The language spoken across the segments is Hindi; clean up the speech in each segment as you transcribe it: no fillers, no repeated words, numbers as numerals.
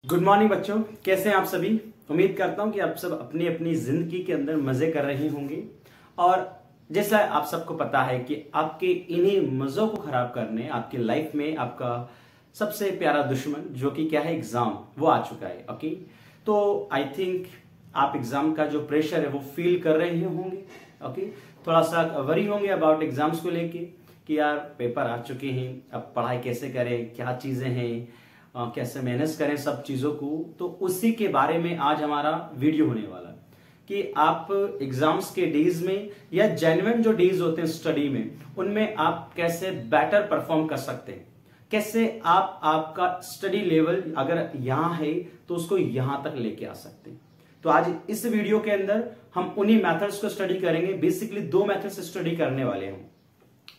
गुड मॉर्निंग बच्चों, कैसे हैं आप सभी। उम्मीद करता हूं कि आप सब अपनी अपनी जिंदगी के अंदर मजे कर रहे होंगे। और जैसा आप सबको पता है कि आपके इन्हीं मजों को खराब करने आपकी लाइफ में आपका सबसे प्यारा दुश्मन जो कि क्या है, एग्जाम, वो आ चुका है। ओके, तो आई थिंक आप एग्जाम का जो प्रेशर है वो फील कर रहे होंगे। ओके, थोड़ा सा वरी होंगे अबाउट एग्जाम्स को लेके कि यार पेपर आ चुके हैं, अब पढ़ाई कैसे करें, क्या चीजें हैं, कैसे मैनेज करें सब चीजों को। तो उसी के बारे में आज हमारा वीडियो होने वाला है कि आप एग्जाम्स के डेज में या जेन्युइन जो डेज होते हैं स्टडी में, उनमें आप कैसे बेटर परफॉर्म कर सकते हैं, कैसे आप आपका स्टडी लेवल अगर यहां है तो उसको यहां तक लेके आ सकते हैं। तो आज इस वीडियो के अंदर हम उन्हीं मेथड्स को स्टडी करेंगे। बेसिकली दो मेथड्स स्टडी करने वाले हैं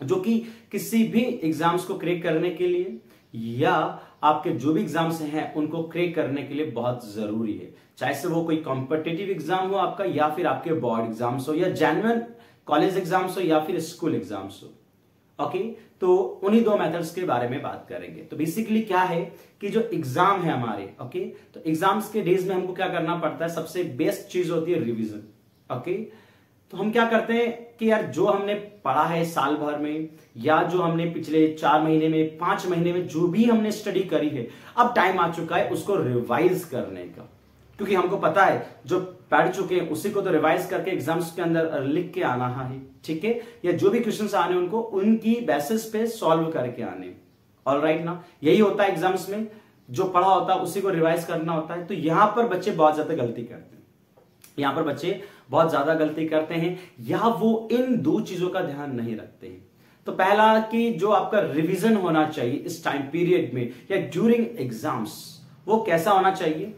जो कि किसी भी एग्जाम्स को क्रैक करने के लिए या आपके जो भी एग्जाम्स हैं उनको क्रैक करने के लिए बहुत जरूरी है। चाहे से वो कोई कॉम्पिटिटिव एग्जाम हो आपका, या फिर आपके बोर्ड एग्जाम्स हो, या जेन्युइन कॉलेज एग्जाम्स हो, या फिर स्कूल एग्जाम्स हो। ओके, तो उन्हीं दो मेथड्स के बारे में बात करेंगे। तो बेसिकली क्या है कि जो एग्जाम है हमारे, ओके, तो एग्जाम्स के डेज में हमको क्या करना पड़ता है, सबसे बेस्ट चीज होती है रिविजन। ओके, तो हम क्या करते हैं कि यार जो हमने पढ़ा है साल भर में, या जो हमने पिछले 4 महीने में, 5 महीने में जो भी हमने स्टडी करी है, अब टाइम आ चुका है उसको रिवाइज करने का। क्योंकि हमको पता है जो पढ़ चुके हैं उसी को तो रिवाइज करके एग्जाम्स के अंदर लिख के आना है, ठीक है, या जो भी क्वेश्चंस आने उनको उनकी बेसिस पे सॉल्व करके आने। ऑलराइट ना, यही होता है एग्जाम्स में, जो पढ़ा होता है उसी को रिवाइज करना होता है। तो यहां पर बच्चे बहुत ज्यादा गलती करते हैं, यहां पर बच्चे बहुत ज्यादा गलती करते हैं, या वो इन दो चीजों का ध्यान नहीं रखते हैं। तो पहला कि जो आपका रिवीजन होना चाहिए इस टाइम पीरियड में या ड्यूरिंग एग्जाम्स, वो कैसा होना चाहिए।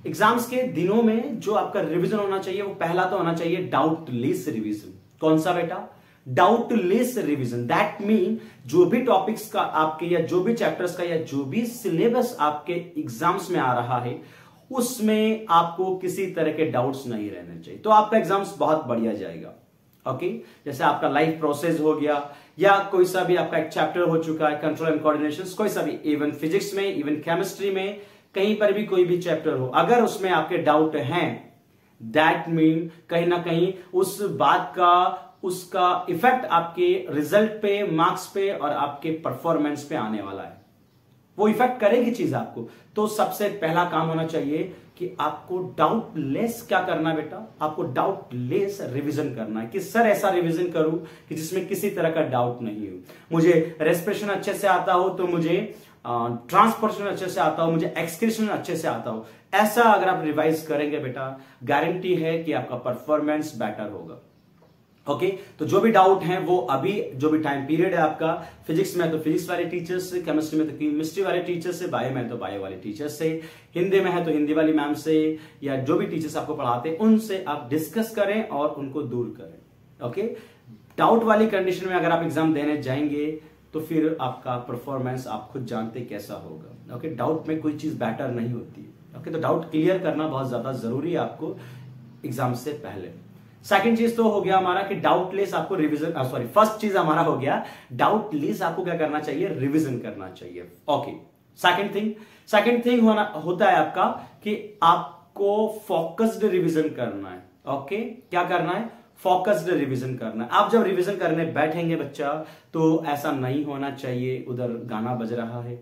एग्जाम्स के दिनों में जो आपका रिवीजन होना चाहिए वो पहला तो होना चाहिए डाउटलेस रिवीजन। कौन सा बेटा, डाउटलेस रिवीजन। दैट मीन जो भी टॉपिक्स का आपके, या जो भी चैप्टर्स का, या जो भी सिलेबस आपके एग्जाम्स में आ रहा है उसमें आपको किसी तरह के डाउट्स नहीं रहने चाहिए। तो आपका एग्जाम्स बहुत बढ़िया जाएगा। ओके, जैसे आपका लाइफ प्रोसेस हो गया, या कोई सा भी आपका एक चैप्टर हो चुका है, कंट्रोल एंड कोऑर्डिनेशन, कोई सा भी, इवन फिजिक्स में, इवन केमिस्ट्री में, कहीं पर भी कोई भी चैप्टर हो, अगर उसमें आपके डाउट हैं, दैट मीन कहीं ना कहीं उस बात का, उसका इफेक्ट आपके रिजल्ट पे, मार्क्स पे और आपके परफॉर्मेंस पे आने वाला है। वो इफेक्ट करेगी चीज आपको। तो सबसे पहला काम होना चाहिए कि आपको डाउटलेस क्या करना है बेटा, आपको डाउटलेस रिवीजन करना है। कि सर ऐसा रिवीजन करूं कि जिसमें किसी तरह का डाउट नहीं हो, मुझे रेस्पिरेशन अच्छे से आता हो, तो मुझे ट्रांसपोर्टेशन अच्छे से आता हो, मुझे एक्सक्रीशन अच्छे से आता हो। ऐसा अगर आप रिवाइज करेंगे बेटा, गारंटी है कि आपका परफॉर्मेंस बेटर होगा। ओके, तो जो भी डाउट है वो अभी जो भी टाइम पीरियड है आपका, फिजिक्स में तो फिजिक्स वाले टीचर से, केमिस्ट्री में तो केमिस्ट्री वाले टीचर से, बायो में तो बायो वाले टीचर से, हिंदी में है तो हिंदी वाली मैम से, या जो भी टीचर्स आपको पढ़ाते हैं उनसे आप डिस्कस करें और उनको दूर करें। ओके, डाउट वाली कंडीशन में अगर आप एग्जाम देने जाएंगे तो फिर आपका परफॉर्मेंस आप खुद जानते कैसा होगा। ओके, डाउट में कोई चीज बेटर नहीं होती। ओके, तो डाउट क्लियर करना बहुत ज्यादा जरूरी है आपको एग्जाम से पहले। सेकंड चीज तो हो गया हमारा कि डाउटलेस आपको रिवीजन, सॉरी, फर्स्ट चीज हमारा हो गया डाउटलेस आपको क्या करना चाहिए, रिवीजन करना चाहिए। ओके, सेकंड थिंग होता है आपका कि आपको फोकस्ड रिवीजन करना है। ओके, क्या करना है, फोकस्ड रिवीजन करना है। आप जब रिवीजन करने बैठेंगे बच्चा, तो ऐसा नहीं होना चाहिए उधर गाना बज रहा है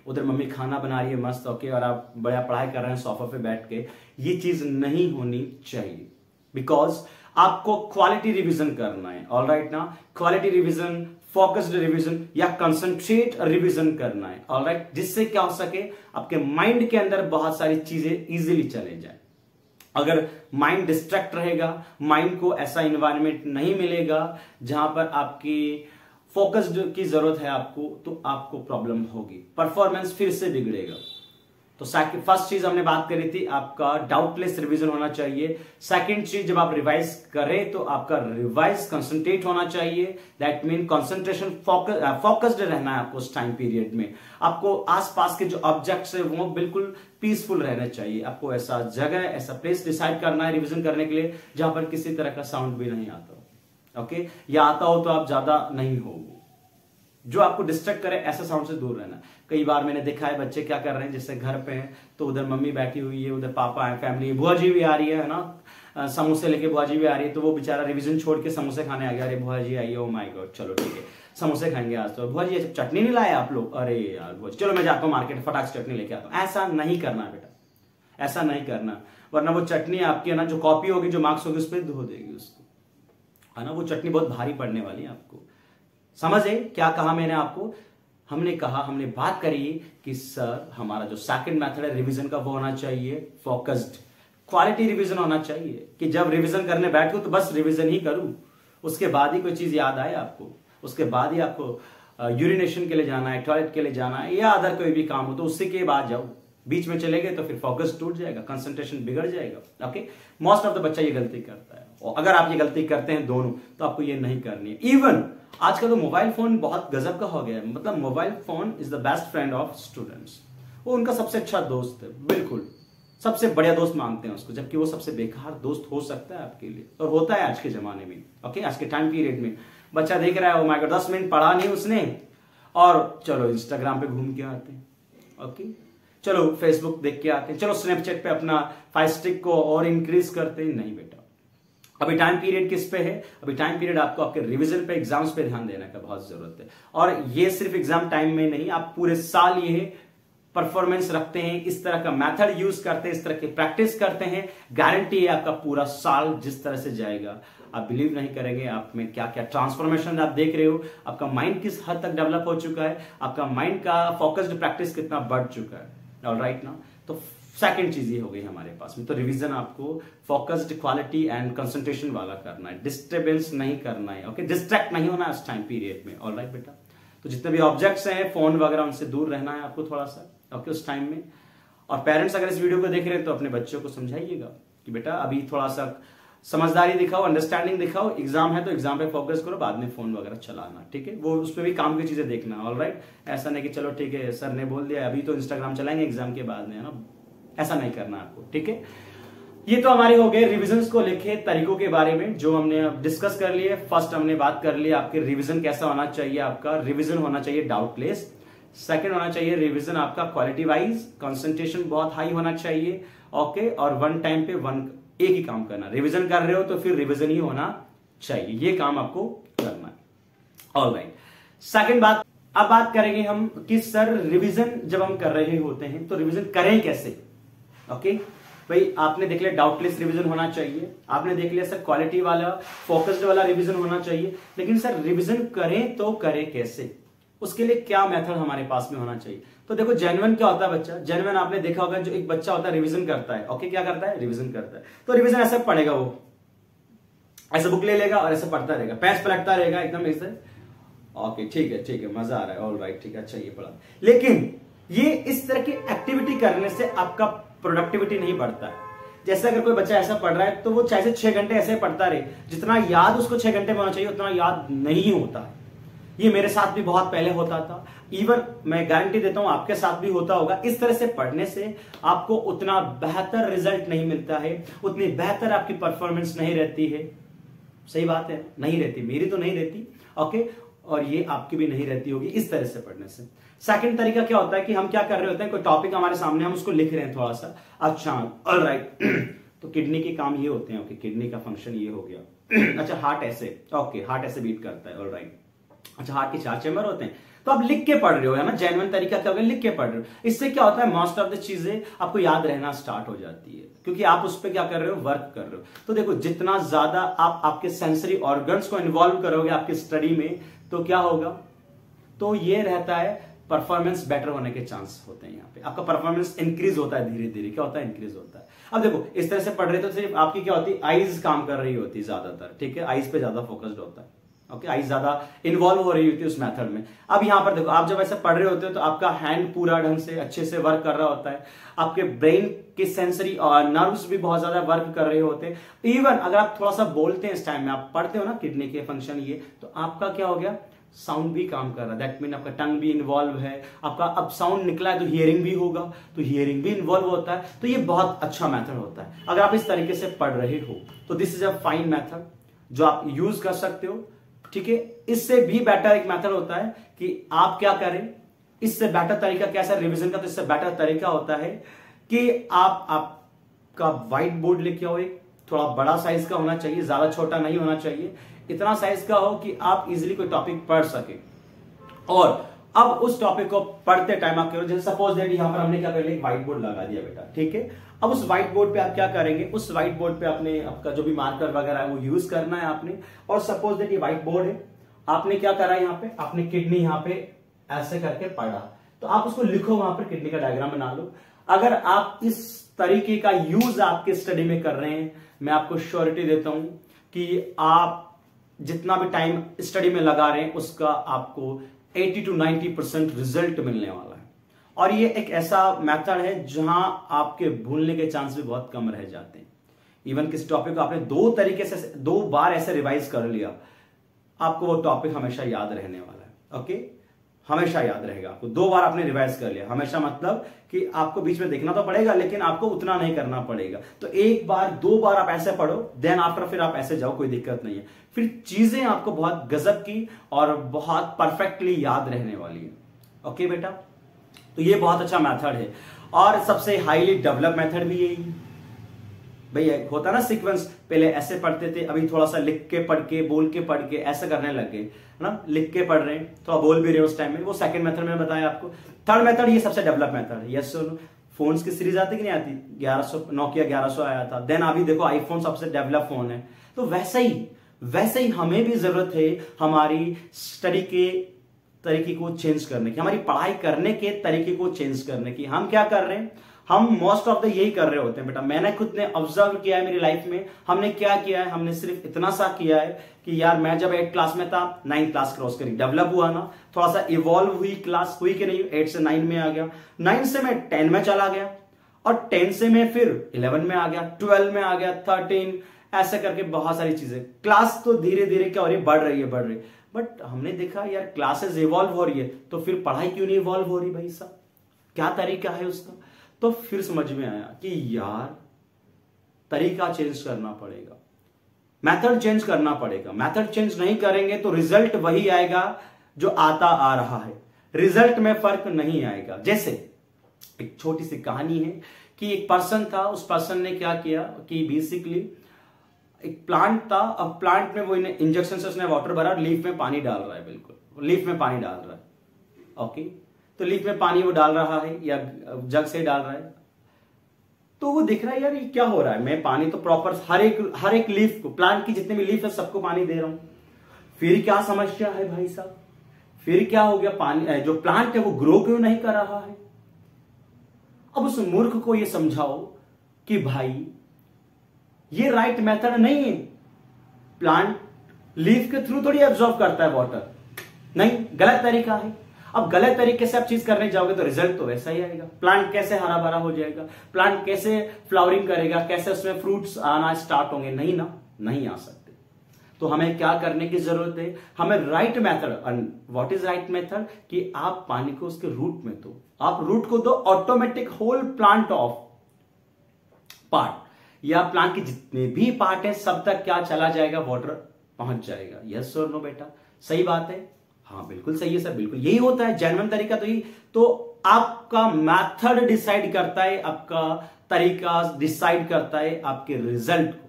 उधर मम्मी खाना बना रही है मस्त, ओके, और आप बड़ा पढ़ाई कर रहे हैं सोफा पे बैठ के। ये चीज नहीं होनी चाहिए, बिकॉज आपको क्वालिटी रिवीजन करना है। ऑलराइट ना, क्वालिटी रिवीजन, फोकस्ड रिवीजन या कंसंट्रेट रिवीजन करना है। ऑलराइट, जिससे क्या हो सके, आपके माइंड के अंदर बहुत सारी चीजें इजीली चले जाए। अगर माइंड डिस्ट्रैक्ट रहेगा, माइंड को ऐसा इन्वायरमेंट नहीं मिलेगा जहां पर आपकी फोकस्ड की जरूरत है आपको, तो आपको प्रॉब्लम होगी, परफॉर्मेंस फिर से बिगड़ेगा। तो फर्स्ट चीज हमने बात करी थी, आपका डाउटलेस रिवीजन होना चाहिए। सेकंड चीज, जब आप रिवाइज करें तो आपका रिवाइज कंसंट्रेट होना चाहिए। दैट मीन कंसंट्रेशन, फोकस्ड रहना है आपको उस टाइम पीरियड में। आपको आसपास के जो ऑब्जेक्ट्स है वो बिल्कुल पीसफुल रहना चाहिए। आपको ऐसा जगह, ऐसा प्लेस डिसाइड करना है रिवीजन करने के लिए जहां पर किसी तरह का साउंड भी नहीं आता हो। ओके, या आता हो तो आप ज्यादा नहीं हो। जो आपको डिस्ट्रैक्ट करे ऐसे साउंड से दूर रहना। कई बार मैंने देखा है बच्चे क्या कर रहे हैं, जैसे घर पे हैं तो उधर मम्मी बैठी हुई है, उधर पापा है, फैमिली, बुआ जी भी आ रही है ना, समोसे लेके बुआ जी भी आ रही है, तो वो बेचारा रिवीजन छोड़ के समोसे खाने आ गया। अरे बुआ जी आई, ओ माय गॉड, चलो ठीक है समोसे खाएंगे आज तो। बुआ जी चटनी नहीं लाए आप लोग? अरे यार बुआ जी, चलो मैं जाता हूँ मार्केट, फटाक से चटनी लेके आता हूँ। ऐसा नहीं करना बेटा, ऐसा नहीं करना, वरना वो चटनी आपकी है ना, जो कॉपी होगी, जो मार्क्स होगी, उस पर धो देगी उसको, है ना। वो चटनी बहुत भारी पड़ने वाली है आपको। समझे क्या कहा मैंने आपको? हमने कहा, हमने बात करी कि सर हमारा जो सेकंड मेथड है रिवीजन का, वो होना चाहिए फोकस्ड, क्वालिटी रिवीजन होना चाहिए, कि जब रिवीजन करने बैठो तो बस रिवीजन ही करूं, उसके बाद ही कोई चीज याद आए आपको, उसके बाद ही आपको यूरिनेशन के लिए जाना है, टॉयलेट के लिए जाना है, या अदर कोई भी काम हो तो उससे के बाद जाओ। बीच में चले गए तो फिर फोकस टूट जाएगा, कंसंट्रेशन बिगड़ जाएगा। ओके, मोस्ट ऑफ द बच्चा ये गलती करता है, और अगर आप ये गलती करते हैं दोनों, तो आपको ये नहीं करनी है। इवन आजकल तो मोबाइल फोन बहुत गजब का हो गया है, मतलब mobile phone is the best friend of students. वो उनका सबसे अच्छा दोस्त है, बिल्कुल सबसे बढ़िया दोस्त मानते हैं उसको, जबकि वो सबसे बेकार दोस्त हो सकता है आपके लिए, और होता है आज के जमाने में। ओके, आज के टाइम पीरियड में बच्चा देख रहा है, ओ माय गॉड 10 मिनट पढ़ा नहीं उसने, और चलो इंस्टाग्राम पे घूम के आते हैं, ओके, चलो फेसबुक देख के आते हैं, चलो स्नैपचैट पे अपना 5 स्टिक को और इंक्रीज करते हैं। नहीं बेटा, अभी टाइम पीरियड किस पे है? अभी टाइम पीरियड आपको आपके रिवीजन पे, एग्जाम्स पे ध्यान देने का बहुत जरूरत है। और ये सिर्फ एग्जाम टाइम में नहीं, आप पूरे साल ये परफॉर्मेंस रखते हैं, इस तरह का मेथड यूज करते हैं, इस तरह की प्रैक्टिस करते हैं, गारंटी है आपका पूरा साल जिस तरह से जाएगा, आप बिलीव नहीं करेंगे आप में क्या क्या ट्रांसफॉर्मेशन आप देख रहे हो, आपका माइंड किस हद तक डेवलप हो चुका है, आपका माइंड का फोकस्ड प्रैक्टिस कितना बढ़ चुका है। ऑलराइट ना, तो सेकंड चीज ये हो गई हमारे पास में, तो रिवीजन आपको फोकस्ड, क्वालिटी एंड कंसंट्रेशन वाला करना है, डिस्टर्बेंस नहीं करना है। ओके, डिस्ट्रैक्ट नहीं होना इस टाइम पीरियड में। ऑलराइट बेटा, तो जितने भी ऑब्जेक्ट्स हैं, फोन वगैरह, उनसे दूर रहना है आपको थोड़ा सा, ओके, उस टाइम में। और पेरेंट्स अगर इस वीडियो को देख रहे हैं तो अपने बच्चों को समझाइएगा कि बेटा अभी थोड़ा सा समझदारी दिखाओ, अंडरस्टैंडिंग दिखाओ, एग्जाम है तो एग्जाम पे फोकस करो, बाद में फोन वगैरह चलाना, ठीक है, वो उस पर भी काम की चीजें देखना। ऑलराइट, ऐसा नहीं कि चलो ठीक है सर ने बोल दिया अभी तो इंस्टाग्राम चलाएंगे एग्जाम के बाद में, है ना, ऐसा नहीं करना आपको, ठीक है। ये तो हमारी हो गए रिविजन को लेके तरीकों के बारे में जो हमने डिस्कस कर लिए। फर्स्ट हमने बात कर ली आपके रिविजन कैसा होना चाहिए, आपका रिविजन होना चाहिए डाउटलेस। सेकंड होना चाहिए रिवीजन आपका क्वालिटी वाइज, कंसंट्रेशन बहुत हाई होना चाहिए, ओके, और वन टाइम पे एक ही काम करना। रिवीजन कर रहे हो तो फिर रिवीजन ही होना चाहिए, ये काम आपको करना है। ऑलराइट, सेकंड बात, अब बात करेंगे हम कि सर रिवीजन जब हम कर रहे होते हैं तो रिवीजन करें कैसे। ओके भाई, आपने देख लिया डाउटलेस रिवीजन होना चाहिए, आपने देख लिया सर क्वालिटी वाला, फोकस्ड वाला रिवीजन होना चाहिए, लेकिन सर रिवीजन करें तो करें कैसे, उसके लिए क्या मेथड हमारे पास में होना चाहिए। तो देखो जेन्युइन क्या होता है बच्चा, जेन्युइन आपने देखा होगा, जो एक बच्चा होता है रिवीजन करता है, ओके, क्या करता है, रिवीजन करता है, तो रिवीजन ऐसे पढ़ेगा, वो ऐसे बुक ले लेगा और ऐसे पढ़ता रहेगा, पैच पलटता रहेगा एकदम ऐसे, ओके ठीक है मजा आ रहा है, ऑलराइट ठीक है, अच्छा ये पढ़ा। लेकिन ये इस तरह की एक्टिविटी करने से आपका प्रोडक्टिविटी नहीं बढ़ता है। जैसे अगर कोई बच्चा ऐसा पढ़ रहा है तो वो चाहे से 6 घंटे ऐसे पढ़ता रहे, जितना याद उसको 6 घंटे में होना चाहिए उतना याद नहीं होता। ये मेरे साथ भी बहुत पहले होता था, इवन मैं गारंटी देता हूं आपके साथ भी होता होगा। इस तरह से पढ़ने से आपको उतना बेहतर रिजल्ट नहीं मिलता है, उतनी बेहतर आपकी परफॉर्मेंस नहीं रहती है। सही बात है, नहीं रहती, मेरी तो नहीं रहती, ओके, और ये आपकी भी नहीं रहती होगी इस तरह से पढ़ने से। सेकंड तरीका क्या होता है कि हम क्या कर रहे होते हैं, कोई टॉपिक हमारे सामने, हम उसको लिख रहे हैं थोड़ा सा, अच्छा ऑलराइट तो किडनी के काम ये होते हैं, ओके, किडनी का फंक्शन ये हो गया अच्छा हार्ट ऐसे, ओके, हार्ट ऐसे बीट करता है, ऑलराइट, अच्छा हार्ट के 4 चैम्बर होते हैं, तो आप लिख के पढ़ रहे हो, है ना, जेन्युइन तरीका क्या होगा, लिख के पढ़ रहे हो। इससे क्या होता है, मोस्ट ऑफ द चीजें आपको याद रहना स्टार्ट हो जाती है, क्योंकि आप उस पर क्या कर रहे हो, वर्क कर रहे हो। तो देखो जितना ज्यादा आप आपके सेंसरी ऑर्गन्स को इन्वॉल्व करोगे आपकी स्टडी में, तो क्या होगा, तो ये रहता है परफॉर्मेंस बेटर होने के चांस होते हैं। यहाँ पे आपका परफॉर्मेंस इंक्रीज होता है, धीरे धीरे क्या होता है, इंक्रीज होता है। अब देखो इस तरह से पढ़ रहे तो सिर्फ आपकी क्या होती है, आईज काम कर रही होती है ज्यादातर, ठीक है, आईज पे ज्यादा फोकस्ड होता है, ओके, आईज ज्यादा इन्वॉल्व हो रही होती है उस मेथड में। अब यहां पर देखो, आप जब ऐसे पढ़ रहे होते हो तो आपका हैंड पूरा ढंग से अच्छे से वर्क कर रहा होता है, आपके ब्रेन के सेंसरी और नर्व्स भी बहुत ज्यादा वर्क कर रहे होते हैं। इवन अगर आप थोड़ा सा बोलते हैं इस टाइम में, आप पढ़ते हो ना किडनी के फंक्शन ये, तो आपका क्या हो गया, साउंड भी काम कर रहा है, दैट मीन आपका टंग भी इन्वॉल्व है, आपका अब साउंड निकला है तो हियरिंग भी होगा, तो हियरिंग भी इन्वॉल्व होता है। तो ये बहुत अच्छा मेथड होता है अगर आप इस तरीके से पढ़ रहे हो, तो this is a fine method जो आप यूज कर सकते हो ठीक है। इससे भी बेटर एक मेथड होता है कि आप क्या करें, इससे बेटर तरीका कैसा रिवीजन का, तो इससे बेटर तरीका होता है कि आपका व्हाइट बोर्ड लेके आओ, एक थोड़ा बड़ा साइज का होना चाहिए, ज्यादा छोटा नहीं होना चाहिए, इतना साइज का हो कि आप इजीली कोई टॉपिक पढ़ सके। और अब उस टॉपिक को पढ़ते टाइम आप करो, जैसे सपोज दैट यहां पर हमने क्या कर लिया, एक व्हाइट बोर्ड लगा दिया बेटा, ठीक है। अब उस व्हाइट बोर्ड पे आप क्या करेंगे, उस व्हाइट बोर्ड पे आपने आपका जो भी मार्कर वगैरह है वो यूज करना है आपने। और सपोज दैट ये व्हाइट बोर्ड है, आपने क्या करा यहाँ पे, आपने किडनी यहाँ पे ऐसे करके पढ़ा, तो आप उसको लिखो वहां पर, किडनी का डायग्राम बना लो। अगर आप इस तरीके का यूज आपके स्टडी में कर रहे हैं, मैं आपको श्योरिटी देता हूं कि आप जितना भी टाइम स्टडी में लगा रहे हैं उसका आपको 80 to 90% रिजल्ट मिलने वाला है। और ये एक ऐसा मेथड है जहां आपके भूलने के चांस भी बहुत कम रह जाते हैं। इवन किस टॉपिक को आपने दो तरीके से 2 बार ऐसे रिवाइज कर लिया, आपको वो टॉपिक हमेशा याद रहने वाला है। ओके, हमेशा याद रहेगा आपको। 2 बार आपने रिवाइज कर लिया, हमेशा मतलब कि आपको बीच में देखना तो पड़ेगा लेकिन आपको उतना नहीं करना पड़ेगा। तो 1 बार 2 बार आप ऐसे पढ़ो, देन आफ्टर फिर आप ऐसे जाओ, कोई दिक्कत नहीं है। फिर चीजें आपको बहुत गजब की और बहुत परफेक्टली याद रहने वाली है। ओके बेटा, तो ये बहुत अच्छा मेथड है और सबसे हाईली डेवलप मेथड भी यही है। भैया होता ना सीक्वेंस, पहले ऐसे पढ़ते थे, अभी थोड़ा सा लिख के पढ़ के बोल के पढ़ के ऐसे करने लग गए ना, लिख के पढ़ रहे हैं, थोड़ा बोल भी रहे हैं उस टाइम में, वो सेकंड मेथड मैंने बताया आपको। थर्ड मेथड ये सबसे डेवलप मेथड है। यस सर, फोन्स की सीरीज आती कि नहीं आती, 1100 नोकिया 1100 आया था, देन अभी देखो आईफोन सबसे डेवलप फोन है। तो वैसे ही हमें भी जरूरत है हमारी स्टडी के तरीके को चेंज करने की, हमारी पढ़ाई करने के तरीके को चेंज करने की। हम क्या कर रहे हैं, हम मोस्ट ऑफ द यही कर रहे होते हैं बेटा। मैंने खुद ने ऑब्जर्व किया है मेरी लाइफ में, हमने क्या किया है, हमने सिर्फ इतना सा किया है कि यार मैं जब 8 क्लास में था, 9 क्लास क्रॉस करी, डेवलप हुआ ना, थोड़ा सा इवॉल्व हुई क्लास, हुई कि नहीं, 8 से 9 में आ गया, 9 से मैं 10 में चला गया, और 10 से मैं फिर 11 में आ गया, 12 में आ गया, 13, ऐसे करके बहुत सारी चीजें। क्लास तो धीरे धीरे क्या हो रही है, बढ़ रही है। बट हमने देखा यार क्लासेस इवॉल्व हो रही है, तो फिर पढ़ाई क्यों नहीं इवॉल्व हो रही भाई साहब, क्या तरीका है उसका। तो फिर समझ में आया कि यार तरीका चेंज करना पड़ेगा, मेथड चेंज करना पड़ेगा। मेथड चेंज नहीं करेंगे तो रिजल्ट वही आएगा जो आता आ रहा है, रिजल्ट में फर्क नहीं आएगा। जैसे एक छोटी सी कहानी है कि एक पर्सन था, उस पर्सन ने क्या किया कि बेसिकली एक प्लांट था, अब प्लांट में वो इंजेक्शन से उसने वाटर भरा, लीफ में पानी डाल रहा है, बिल्कुल लीफ में पानी डाल रहा है। ओके, तो लीफ में पानी वो डाल रहा है या जग से डाल रहा है, तो वो दिख रहा है यार ये क्या हो रहा है, मैं पानी तो प्रॉपर हर एक लीफ को, प्लांट की जितने भी लीफ है सबको पानी दे रहा हूं, फिर क्या समस्या है भाई साहब, फिर क्या हो गया, पानी जो प्लांट है वो ग्रो क्यों नहीं कर रहा है। अब उस मूर्ख को ये समझाओ कि भाई ये राइट मेथड नहीं है, प्लांट लीफ के थ्रू थोड़ी एब्जॉर्ब करता है वाटर, नहीं, गलत तरीका है। अब गलत तरीके से आप चीज करने जाओगे तो रिजल्ट तो वैसा ही आएगा। प्लांट कैसे हरा भरा हो जाएगा, प्लांट कैसे फ्लावरिंग करेगा, कैसे उसमें फ्रूट्स आना स्टार्ट होंगे, नहीं ना, नहीं आ सकते। तो हमें क्या करने की जरूरत है, हमें right method. What is right method, कि आप पानी को उसके रूट में दो, आप रूट को दो, automatic whole plant of part या प्लांट के जितने भी पार्ट है सब तक क्या चला जाएगा, वाटर पहुंच जाएगा। यस और नो बेटा, सही बात है, हाँ बिल्कुल सही है सर, बिल्कुल यही होता है जेन्युइन तरीका। तो ही तो आपका मेथड डिसाइड करता है, आपका तरीका डिसाइड करता है आपके रिजल्ट को,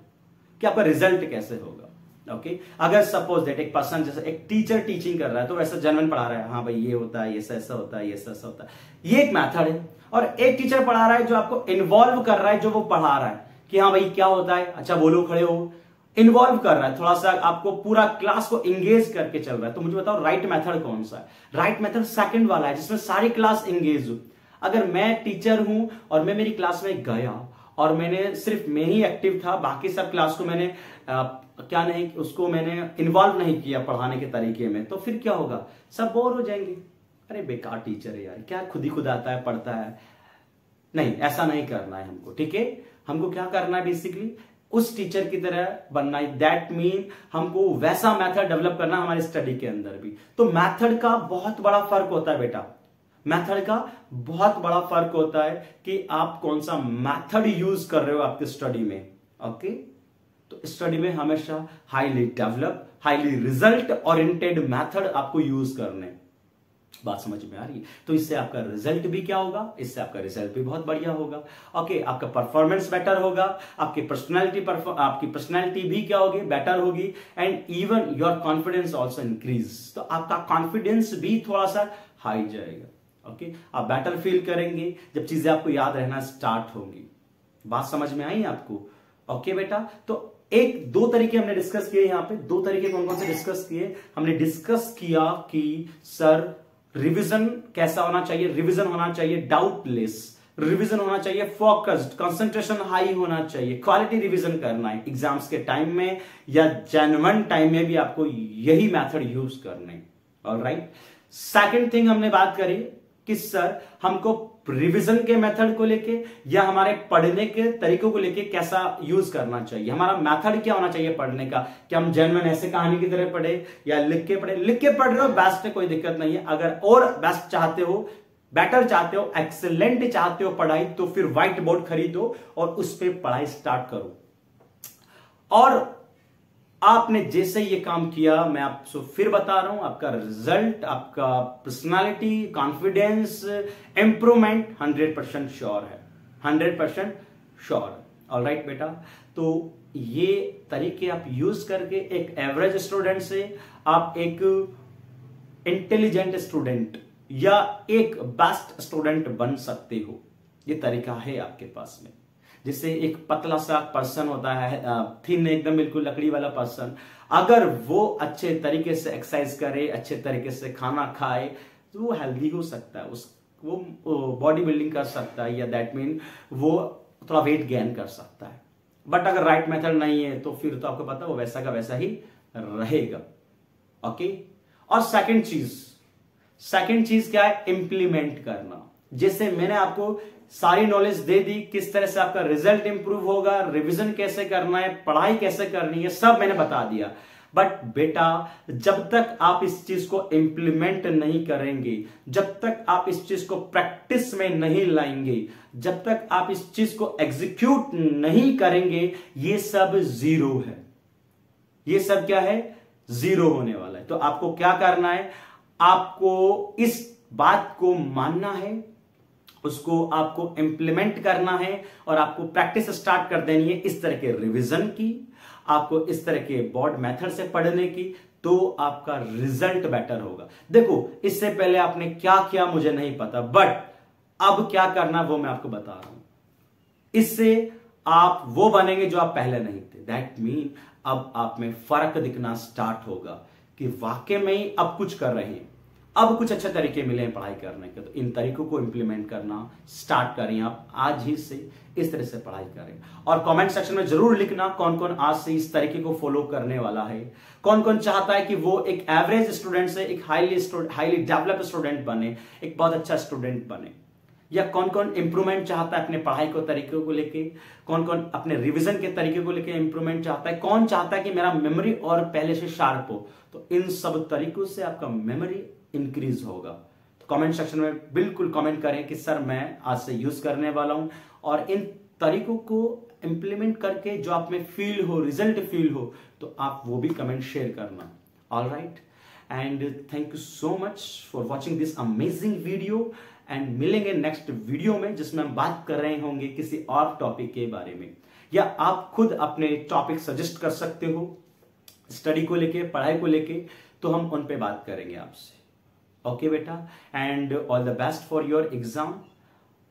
कि आपका रिजल्ट कैसे होगा। ओके, अगर सपोज दैट एक पर्सन, जैसे एक टीचर टीचिंग कर रहा है तो वैसा जेन्युइन पढ़ा रहा है, हाँ भाई ये होता है, ये ऐसा होता है, ये ऐसा होता है, ये एक मेथड है। और एक टीचर पढ़ा रहा है जो आपको इन्वॉल्व कर रहा है, जो वो पढ़ा रहा है कि हाँ भाई क्या होता है, अच्छा बोलो, खड़े हो, इन्वॉल्व कर रहा है, थोड़ा सा आपको पूरा क्लास को एंगेज करके चल रहा है। तो मुझे बताओ राइट मेथड कौन सा है। राइट मेथड सेकंड वाला है जिसमें सारी क्लास एंगेज हो। अगर मैं टीचर हूं और मैं मेरी क्लास में गया और मैंने सिर्फ मैं ही एक्टिव था, बाकी सब क्लास को मैंने क्या नहीं, उसको मैंने इन्वॉल्व नहीं किया पढ़ाने के तरीके में, तो फिर क्या होगा, सब बोर हो जाएंगे, अरे बेकार टीचर है यार, क्या खुद ही खुद आता है पढ़ता है। नहीं, ऐसा नहीं करना है हमको, ठीक है। हमको क्या करना है, बेसिकली उस टीचर की तरह बनना है। दैट मीन हमको वैसा मेथड डेवलप करना हमारी स्टडी के अंदर भी। तो मेथड का बहुत बड़ा फर्क होता है बेटा, मेथड का बहुत बड़ा फर्क होता है कि आप कौन सा मेथड यूज कर रहे हो आपकी स्टडी में। ओके, तो स्टडी में हमेशा highly develop, highly result oriented method आपको यूज करने। बात समझ में आ रही है? तो इससे आपका रिजल्ट भी क्या होगा, इससे आपका रिजल्ट भी बहुत बढ़िया होगा। ओके, आपका परफॉर्मेंस बेटर होगा, आपकी पर्सनैलिटी भी क्या होगी, बेटर होगी, and even your confidence also increase. तो आपका कॉन्फिडेंस भी थोड़ा सा हाई जाएगा। ओके, आप बेटर फील करेंगे जब चीजें आपको याद रहना स्टार्ट होंगी। बात समझ में आई आपको? ओके बेटा, तो एक दो तरीके हमने डिस्कस किए यहां पे। दो तरीके कौन कौन से डिस्कस किए? हमने डिस्कस किया कि सर रिवीजन कैसा होना चाहिए। रिवीजन होना चाहिए डाउटलेस, रिवीजन होना चाहिए फोकस्ड, कंसंट्रेशन हाई होना चाहिए, क्वालिटी रिवीजन करना है एग्जाम्स के टाइम में या जेन्युइन टाइम में भी आपको यही मेथड यूज करने। ऑलराइट, सेकंड थिंग हमने बात करी कि सर हमको रिवीजन के मेथड को लेके या हमारे पढ़ने के तरीकों को लेके कैसा यूज करना चाहिए, हमारा मेथड क्या होना चाहिए पढ़ने का। कि हम जेन्युइन ऐसे कहानी की तरह पढ़े या लिख के पढ़े। लिख के पढ़ रहे हो बेस्ट है, कोई दिक्कत नहीं है। अगर और बेस्ट चाहते हो, बेटर चाहते हो, एक्सेलेंट चाहते हो पढ़ाई, तो फिर व्हाइट बोर्ड खरीदो और उस पर पढ़ाई स्टार्ट करो। और आपने जैसे ये काम किया, मैं आपको फिर बता रहा हूं, आपका रिजल्ट, आपका पर्सनालिटी, कॉन्फिडेंस, इंप्रूवमेंट 100% श्योर है, 100% श्योर। ऑलराइट बेटा, तो ये तरीके आप यूज करके एक एवरेज स्टूडेंट से आप एक इंटेलिजेंट स्टूडेंट या एक बेस्ट स्टूडेंट बन सकते हो। ये तरीका है आपके पास में। जिससे एक पतला सा पर्सन होता है, थिन एकदम बिल्कुल लकड़ी वाला पर्सन, अगर वो अच्छे तरीके से एक्सरसाइज करे, अच्छे तरीके से खाना खाए, तो वो हेल्दी हो सकता है, वो बॉडी बिल्डिंग कर सकता है, या दैट मीन वो थोड़ा वेट गेन कर सकता है। बट अगर राइट मेथड नहीं है तो फिर तो आपको पता है वो वैसा का वैसा ही रहेगा। ओके, और सेकंड चीज क्या है? इंप्लीमेंट करना। जैसे मैंने आपको सारी नॉलेज दे दी, किस तरह से आपका रिजल्ट इंप्रूव होगा, रिवीजन कैसे करना है, पढ़ाई कैसे करनी है, सब मैंने बता दिया। बट बेटा, जब तक आप इस चीज को इंप्लीमेंट नहीं करेंगे, जब तक आप इस चीज को प्रैक्टिस में नहीं लाएंगे, जब तक आप इस चीज को एग्जीक्यूट नहीं करेंगे, ये सब जीरो है। ये सब क्या है? जीरो होने वाला है। तो आपको क्या करना है? आपको इस बात को मानना है, उसको आपको इंप्लीमेंट करना है, और आपको प्रैक्टिस स्टार्ट कर देनी है इस तरह के रिवीजन की, आपको इस तरह के बोर्ड मेथड से पढ़ने की, तो आपका रिजल्ट बेटर होगा। देखो, इससे पहले आपने क्या किया मुझे नहीं पता, बट अब क्या करना वो मैं आपको बता रहा हूं। इससे आप वो बनेंगे जो आप पहले नहीं थे। दैट मीन अब आप में फर्क दिखना स्टार्ट होगा कि वाकई में ही अब कुछ कर रहे हैं, अब कुछ अच्छे तरीके मिले हैं पढ़ाई करने के। तो इन तरीकों को इंप्लीमेंट करना स्टार्ट करें, आप आज ही से इस तरह से पढ़ाई करें। और कमेंट सेक्शन में जरूर लिखना कौन कौन आज से इस तरीके को फॉलो करने वाला है, कौन कौन चाहता है कि वो एक एवरेज स्टूडेंट से एक हाईली डेवलप स्टूडेंट बने, एक बहुत अच्छा स्टूडेंट बने, या कौन कौन इंप्रूवमेंट चाहता है अपने पढ़ाई को तरीकों को लेके, कौन कौन अपने रिवीजन के तरीके को लेके इंप्रूवमेंट चाहता है, कौन चाहता है कि मेरा मेमोरी और पहले से शार्प हो। तो इन सब तरीकों से आपका मेमोरी इंक्रीज होगा। तो कमेंट सेक्शन में बिल्कुल कमेंट करें कि सर मैं आज से यूज करने वाला हूं, और इन तरीकों को इंप्लीमेंट करके जो आप में फील हो, रिजल्ट फील हो, तो आप वो भी कमेंट शेयर करना। Alright, and thank you so much for watching this amazing video, and मिलेंगे नेक्स्ट वीडियो में जिसमें हम बात कर रहे होंगे किसी और टॉपिक के बारे में, या आप खुद अपने टॉपिक सजेस्ट कर सकते हो स्टडी को लेके, पढ़ाई को लेके, तो हम उन पे बात करेंगे आपसे। ओके बेटा, and all the best for your exam.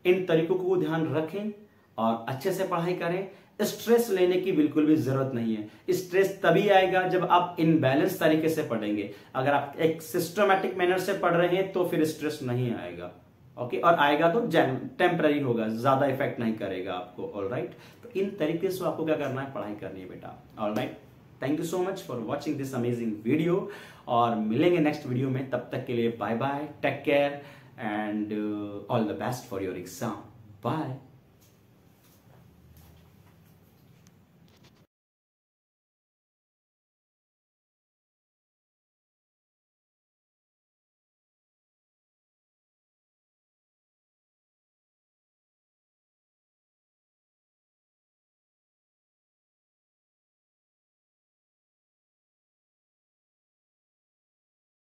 इन तरीकों को ध्यान रखें और अच्छे से पढ़ाई करें। स्ट्रेस लेने की बिल्कुल भी जरूरत नहीं है। स्ट्रेस तभी आएगा जब आप इनबैलेंस तरीके से पढ़ेंगे। अगर आप एक सिस्टमैटिक मैनर से पढ़ रहे हैं तो फिर स्ट्रेस नहीं आएगा। ओके, और आएगा तो टेम्पररी होगा, ज्यादा इफेक्ट नहीं करेगा आपको। ऑलराइट, तो इन तरीके से आपको क्या करना है? पढ़ाई करनी है बेटा। Alright, thank you so much for watching this amazing video, और मिलेंगे नेक्स्ट वीडियो में। तब तक के लिए bye bye, take care, and all the best for your exam. Bye.